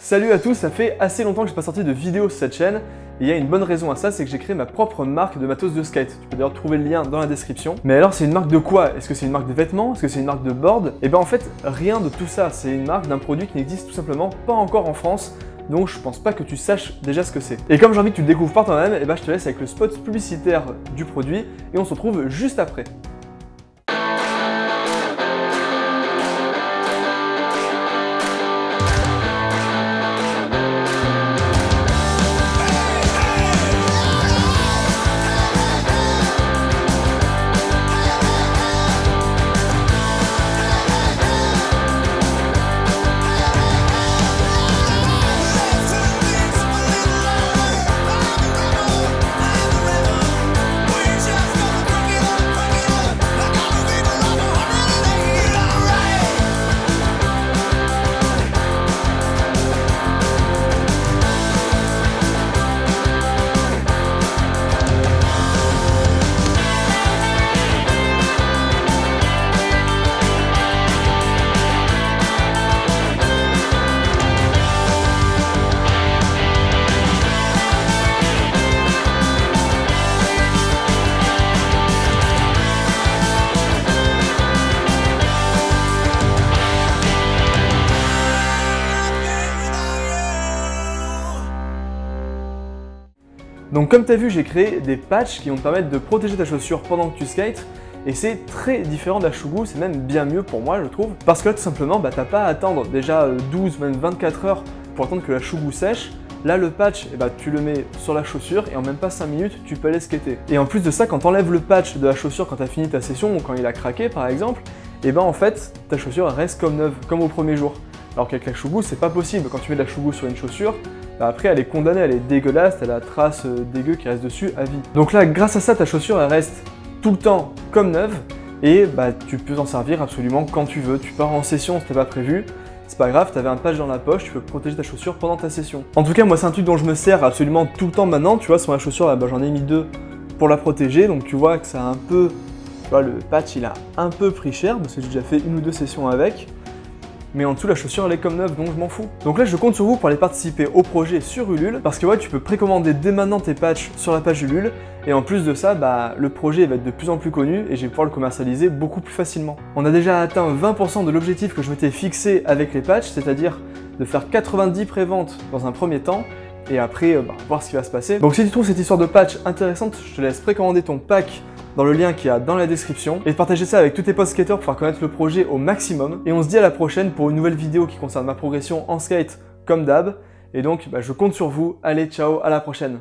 Salut à tous, ça fait assez longtemps que j'ai pas sorti de vidéo sur cette chaîne et il y a une bonne raison à ça, c'est que j'ai créé ma propre marque de matos de skate. Tu peux d'ailleurs trouver le lien dans la description. Mais alors c'est une marque de quoi? Est-ce que c'est une marque de vêtements? Est-ce que c'est une marque de board? Et ben en fait rien de tout ça, c'est une marque d'un produit qui n'existe tout simplement pas encore en France. Donc je pense pas que tu saches déjà ce que c'est. Et comme j'ai envie que tu le découvres par toi-même, et ben je te laisse avec le spot publicitaire du produit et on se retrouve juste après. Donc comme tu as vu, j'ai créé des patchs qui vont te permettre de protéger ta chaussure pendant que tu skates. Et c'est très différent de la Shoe Glue, c'est même bien mieux pour moi je trouve. Parce que là tout simplement, t'as pas à attendre déjà 12, même 24 heures pour attendre que la Shoe Glue sèche. Là le patch, tu le mets sur la chaussure et en même pas 5 minutes, tu peux aller skater. Et en plus de ça, quand tu enlèves le patch de la chaussure quand tu as fini ta session ou quand il a craqué par exemple, en fait ta chaussure elle reste comme neuve, comme au premier jour. Alors qu'avec la Shoe Glue, c'est pas possible. Quand tu mets de la Shoe Glue sur une chaussure, après elle est condamnée, elle est dégueulasse, t'as la trace dégueu qui reste dessus à vie. Donc là, grâce à ça, ta chaussure elle reste tout le temps comme neuve et tu peux t'en servir absolument quand tu veux. Tu pars en session, c'était pas prévu, c'est pas grave, t'avais un patch dans la poche, tu peux protéger ta chaussure pendant ta session. En tout cas, moi c'est un truc dont je me sers absolument tout le temps maintenant. Tu vois, sur ma chaussure, là, j'en ai mis 2 pour la protéger, donc tu vois que ça a un peu, tu vois, le patch il a un peu pris cher parce que j'ai déjà fait 1 ou 2 sessions avec. Mais en dessous la chaussure elle est comme neuve, donc je m'en fous. Donc là je compte sur vous pour aller participer au projet sur Ulule, parce que tu peux précommander dès maintenant tes patchs sur la page Ulule, et en plus de ça, le projet va être de plus en plus connu et je vais pouvoir le commercialiser beaucoup plus facilement. On a déjà atteint 20% de l'objectif que je m'étais fixé avec les patchs, c'est-à-dire de faire 90 préventes dans un premier temps, et après voir ce qui va se passer. Donc si tu trouves cette histoire de patch intéressante, je te laisse précommander ton pack dans le lien qu'il y a dans la description et de partager ça avec tous tes potes skateurs pour faire connaître le projet au maximum. Et on se dit à la prochaine pour une nouvelle vidéo qui concerne ma progression en skate comme d'hab. Et donc je compte sur vous. Allez, ciao, à la prochaine.